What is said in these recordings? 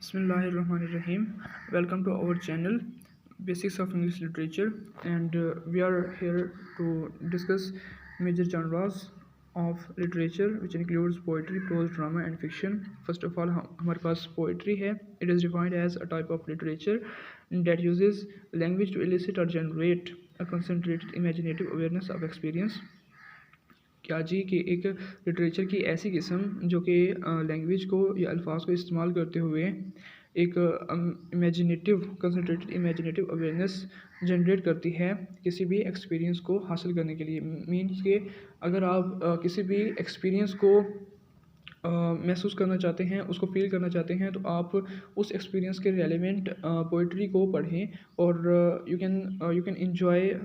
Bismillahirrahmanirrahim. Welcome to our channel, Basics of English Literature, and we are here to discuss major genres of literature, which includes poetry, prose, drama, and fiction. First of all, हमारे पास poetry है. It is defined as a type of literature that uses language to elicit or generate a concentrated imaginative awareness of experience. क्या जी कि एक literature की ऐसी किस्म जो कि लैंग्वेज को या अल्फाज को इस्तेमाल करते हुए एक कंसनट्रेटेड इमेजिनेटिव अवेयरनेस जनरेट करती है किसी भी एक्सपीरियंस को हासिल करने के लिए। मीन्स कि अगर आप किसी भी एक्सपीरियंस को महसूस करना चाहते हैं, उसको फ़ील करना चाहते हैं, तो आप उस एक्सपीरियंस के रेलेवेंट पोइट्री को पढ़ें और you can enjoy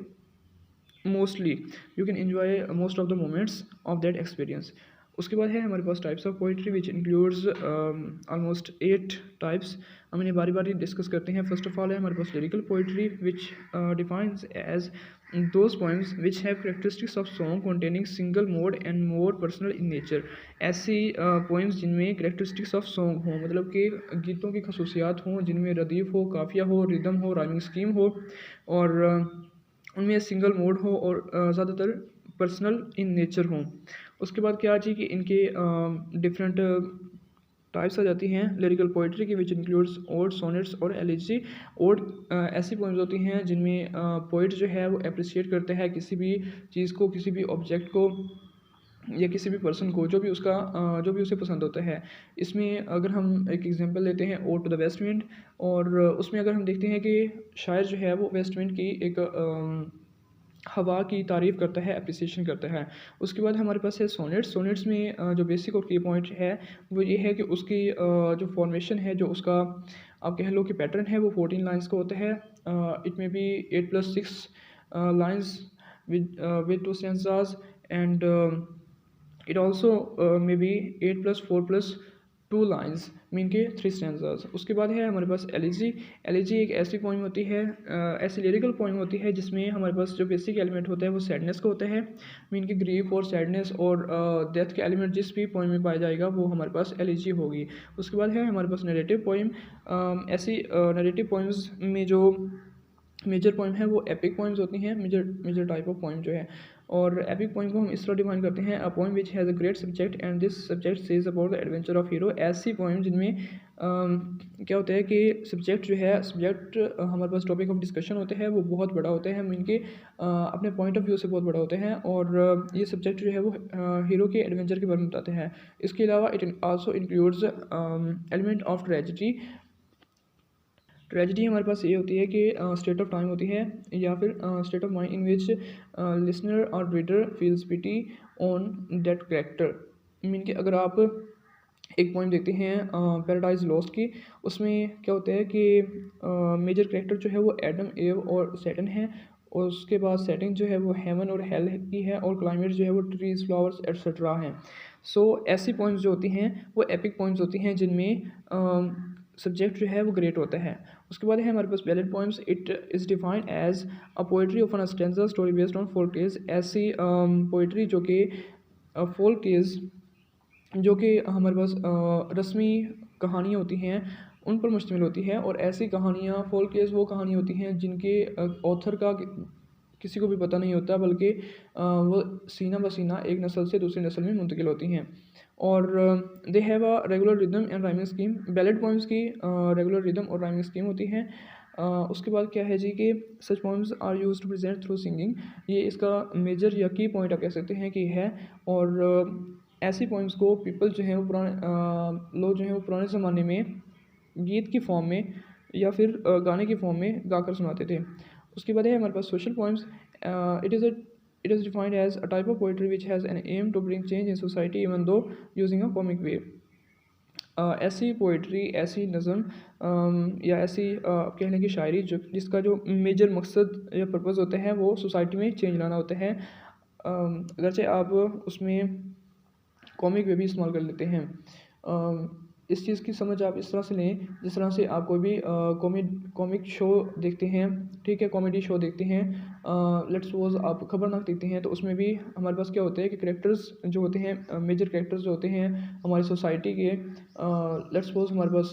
mostly you can enjoy most of the moments of that experience. उसके बाद है हमारे पास types of poetry which includes almost 8 types. हम इन्हें बारी बारी डिस्कस करते हैं। फर्स्ट ऑफ ऑल है हमारे पास lyrical poetry which defines as those poems which have characteristics of song containing single mode and more personal in nature. ऐसी पोइम्स जिनमें करेक्टरिस्टिक्स ऑफ सॉन्ग हों, मतलब कि गीतों की खसूसियात हों, जिनमें रदीफ हो, काफिया हो, रिदम हो, राइमिंग स्कीम हो और उनमें सिंगल मोड हो और ज़्यादातर पर्सनल इन नेचर हों। उसके बाद क्या जी कि इनके डिफरेंट टाइप्स आ जाती हैं लिरिकल पोइट्री की विच इंक्लूड्स ओड, सोनेट्स और एलिजी। ओड ऐसी पोइम्स होती हैं जिनमें पोइट जो है वो अप्रिशिएट करता है किसी भी चीज़ को, किसी भी ऑब्जेक्ट को या किसी भी पर्सन को, जो भी उसे पसंद होता है। इसमें अगर हम एक एग्जांपल लेते हैं Ode to the West Wind, और उसमें अगर हम देखते हैं कि शायर जो है वो वेस्ट विंड की एक हवा की तारीफ़ करता है, अप्रिसिएशन करता है। उसके बाद हमारे पास है सोनेट्स। सोनेट्स में जो बेसिक और की पॉइंट है वो ये है कि उसकी जो फॉर्मेशन है, जो उसका आप कह लो कि पैटर्न है, वो 14 लाइन्स का होता है। It may be 8+6 lines with 2 stanzas and it also may be 8+4+2 lines mean के 3 स्टैंजाज। उसके बाद है हमारे पास एलिजी। एलिजी एक ऐसी पोइम होती है, ऐसी लिरिकल पोइम होती है जिसमें हमारे पास जो बेसिक एलिमेंट होता है वो सैडनेस का होता है। मीन की ग्रीफ और सैडनेस और डेथ के एलिमेंट जिस भी पोइम में पाया जाएगा वो हमारे पास एलिजी होगी। उसके बाद है हमारे पास नरेटिव पोइम। ऐसी नरेटिव पोइम्स में जो मेजर पोइम है वो एपिक पोइम्स होती हैं, मेजर टाइप ऑफ पोइम जो है। और एपिक पोइम को हम इस तरह डिफाइन करते हैं, a poem which has a great subject and this subject says about the adventure of hero. ऐसी पोइम जिनमें क्या होता है कि सब्जेक्ट हमारे पास टॉपिक ऑफ डिस्कशन होते हैं वो बहुत बड़ा होता है, हम इनके अपने पॉइंट ऑफ व्यू से बहुत बड़ा होते हैं, और ये सब्जेक्ट जो है वो हीरो के एडवेंचर के बारे में बताते हैं। इसके अलावा it also includes element of tragedy. Tragedy हमारे पास ये होती है कि स्टेट ऑफ टाइम होती है या फिर state of mind in which listener और reader feels pity on that character. Mean कि अगर आप एक पॉइंट देखते हैं पैराडाइज लॉस्ट की, उसमें क्या होता है कि मेजर कैरेक्टर जो है वो एडम, एव और सैटर्न है, और उसके बाद सेटिंग जो है वो हेवन और हेल की है, और क्लाइमेट जो है वो ट्रीज, फ्लावर्स एट्सेट्रा हैं। सो ऐसी पॉइंट्स जो होती हैं वो एपिक पॉइंट्स होती हैं जिनमें सब्जेक्ट जो है वो ग्रेट होता है। उसके बाद है हमारे पास ballad poems. It is defined as a poetry of an stanza story based on folk tales. ऐसी पोइट्री जो कि फोल्क टेल्स, जो कि हमारे पास रस्मी कहानियाँ होती हैं, उन पर मुश्तमिल होती है। और ऐसी कहानियाँ, फोल्क टेल्स वो कहानी होती हैं जिनके ऑथर का किसी को भी पता नहीं होता, बल्कि वो सीना ब सीना एक नस्ल से दूसरी नस्ल में मुंतकिल होती हैं। और they have a regular rhythm and rhyming scheme. Ballad poems की रेगुलर रिदम और राइमिंग स्कीम होती है। उसके बाद क्या है जी कि such poems are use to present through singing. ये इसका मेजर या की पॉइंट आप कह सकते हैं कि है। और ऐसी पोइम्स को पीपल जो हैं वो लोग जो हैं वो पुराने ज़माने में गीत की फॉर्म में या फिर गाने की फॉर्म में गाकर सुनाते थे। उसके बाद है हमारे पास social poems. It is defined as a type of poetry which has an aim to bring change in society even though using a comic way. ऐसी पोइट्री, ऐसी नज़म या ऐसी कह लें कि शायरी जिसका जो मेजर मकसद या पर्पज़ होता है वो सोसाइटी में चेंज लाना होता है, अगरचे आप उसमें कॉमिक वे भी इस्तेमाल कर लेते हैं। इस चीज़ की समझ आप इस तरह से लें जिस तरह से आप कोई भी कॉमिक शो देखते हैं, ठीक है, कॉमेडी शो देखते हैं, लेट्स सपोज आप खबरनाक देखते हैं, तो उसमें भी हमारे पास क्या होता है कि कैरेक्टर्स जो होते हैं, मेजर कैरेक्टर्स जो होते हैं हमारी सोसाइटी के, लेट्स सपोज हमारे पास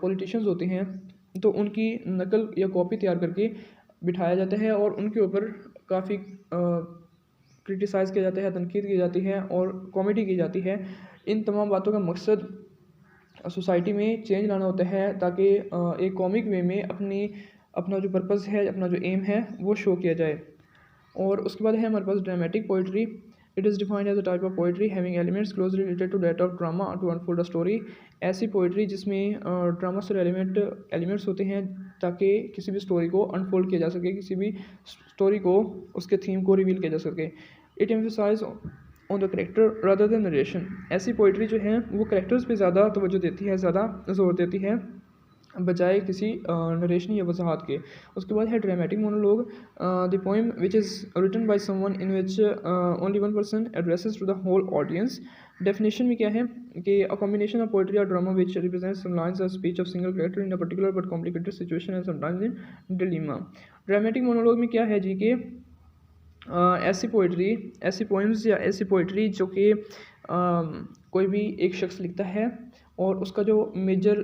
पॉलिटिशियंस होते हैं, तो उनकी नकल या कॉपी तैयार करके बिठाया जाता है और उनके ऊपर काफ़ी क्रिटिसाइज़ किया जाता है, तनकीद की जाती है और कॉमेडी की जाती है। इन तमाम बातों का मकसद सोसाइटी में चेंज लाना होता है ताकि एक कॉमिक वे में अपना जो पर्पज़ है, अपना जो एम है, वो शो किया जाए। और उसके बाद है हमारे पास dramatic poetry. It is defined as a type of poetry having elements closely related to that of drama to unfold a story. ऐसी पोइट्री जिसमें ड्रामा से एलिमेंट्स होते हैं ताकि किसी भी स्टोरी को अनफोल्ड किया जा सके, किसी भी स्टोरी को, उसके थीम को रिवील किया जा सके। It emphasise on the character rather than narration. ऐसी पोइट्री जो है वो करेक्टर्स पे ज़्यादा तवज्जो देती है, ज़्यादा जोर देती है बजाय किसी नरेशन या वजाहत के। उसके बाद है dramatic monologue, the poem which is written by someone in which only one person addresses to the whole audience. Definition में क्या है कि अ कॉम्बिनेशन ऑफ पोइट्री और drama which represents some lines of speech of single character in a particular but complicated situation and sometimes in dilemma. Dramatic monologue में क्या है जी कि ऐसी पोइम्स या ऐसी पोइट्री जो कि कोई भी एक शख्स लिखता है और उसका जो मेजर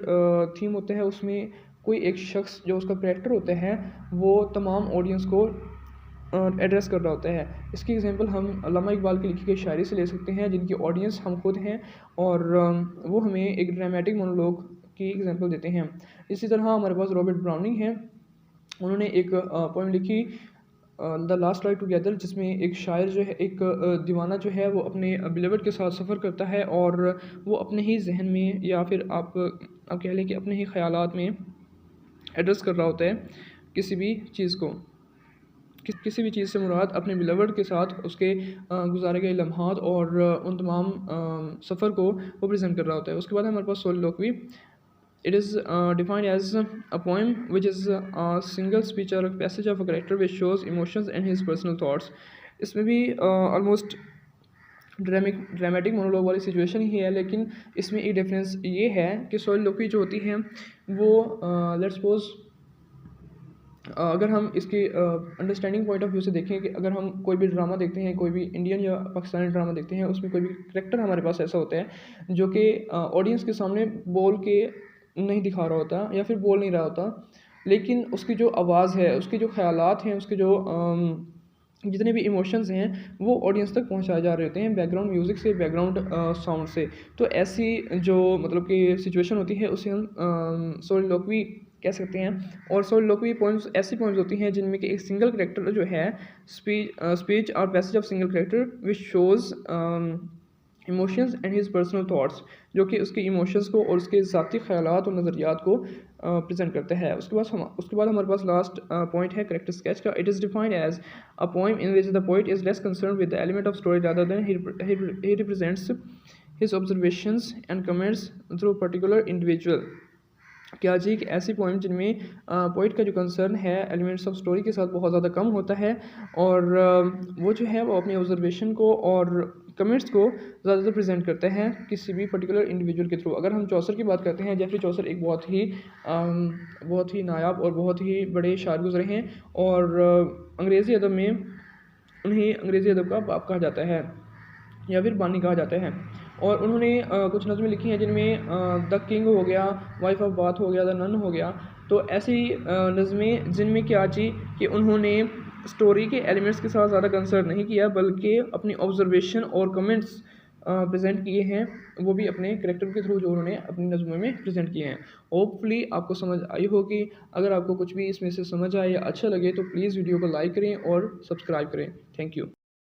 थीम होता है उसमें कोई एक शख्स जो उसका कैरेक्टर होता है वो तमाम ऑडियंस को एड्रेस कर रहा होता है। इसकी एग्जांपल हम अल्लामा इकबाल की लिखी गई शायरी से ले सकते हैं जिनकी ऑडियंस हम खुद हैं और वो हमें एक ड्रामेटिक मोनोलॉग की एग्जांपल देते हैं। इसी तरह हमारे पास रॉबर्ट ब्राउनिंग है, उन्होंने एक पोएम लिखी द लास्ट राइड टुगेदर, जिसमें एक शायर जो है, एक दीवाना जो है वो अपने बिलवड के साथ सफ़र करता है और वो अपने ही जहन में या फिर आप कह लें कि अपने ही ख्यालात में एड्रेस कर रहा होता है किसी भी चीज़ को। किसी भी चीज़ से मुराद अपने बिलवड के साथ उसके गुजारे गए लम्हात और उन तमाम सफ़र को वो प्रेजेंट कर रहा होता है। उसके बाद हमारे पास सोलिलोक्वी। It is defined as a poem which is a single speech or a passage of a character which shows emotions and his personal thoughts. इसमें भी ऑलमोस्ट ड्रामेटिक मोनोलॉग वाली सिचुएशन ही है, लेकिन इसमें एक डिफरेंस ये है कि सोलिलोक्वी जो होती है वो लेट्स सपोज अगर हम इसकी अंडरस्टैंडिंग पॉइंट ऑफ व्यू से देखें कि अगर हम कोई भी ड्रामा देखते हैं, कोई भी इंडियन या पाकिस्तानी ड्रामा देखते हैं, उसमें कोई भी करेक्टर हमारे पास ऐसा होता है जो कि ऑडियंस के सामने बोल के नहीं दिखा रहा होता या फिर बोल नहीं रहा होता, लेकिन उसकी जो आवाज़ है, उसके जो ख़यालात हैं, उसके जो जितने भी इमोशंस हैं वो ऑडियंस तक पहुंचाए जा रहे होते हैं बैकग्राउंड म्यूज़िक से, बैकग्राउंड साउंड से। तो ऐसी जो मतलब कि सिचुएशन होती है उसे हम सोलिलोक्वी कह सकते हैं। और सोलिलोक्वी पोएम्स ऐसी पोएम्स होती हैं जिनमें कि एक सिंगल कैरेक्टर जो है स्पीच और passage of single character which shows emotions and his personal thoughts, जो कि उसके इमोशंस को और उसके ज़ाती ख़यालात और नज़रियात को प्रेजेंट करता है। उसके बाद हमारे पास लास्ट पॉइंट है करेक्टर स्केच का। It is defined as a poem in which the poet is less concern with the element of story rather than he represents his observations and comments through particular individual. क्या जी कि ऐसी poem जिनमें poet का जो concern है elements of story के साथ बहुत ज़्यादा कम होता है और वो जो है वो अपनी ऑब्जर्वेशन को और कमेंट्स को ज़्यादातर प्रेजेंट करते हैं किसी भी पर्टिकुलर इंडिविजुअल के थ्रू। अगर हम चौसर की बात करते हैं, जेफरी चौसर एक बहुत ही नायाब और बहुत ही बड़े शायर गुजरे हैं और अंग्रेज़ी अदब में उन्हें अंग्रेज़ी अदब का बाप कहा जाता है या फिर बानी कहा जाता है। और उन्होंने कुछ नज़में लिखी हैं जिनमें द किंग हो गया, वाइफ ऑफ बाथ हो गया, द नन हो गया। तो ऐसी नज़में जिनमें क्या जी कि उन्होंने स्टोरी के एलिमेंट्स के साथ ज़्यादा कंसर्न नहीं किया बल्कि अपनी ऑब्जर्वेशन और कमेंट्स प्रेजेंट किए हैं, वो भी अपने करेक्टर के थ्रू जो उन्होंने अपनी नज़मों में प्रेजेंट किए हैं। होपफुली आपको समझ आई होगी। अगर आपको कुछ भी इसमें से समझ आए या अच्छा लगे तो प्लीज़ वीडियो को लाइक करें और सब्सक्राइब करें। Thank you.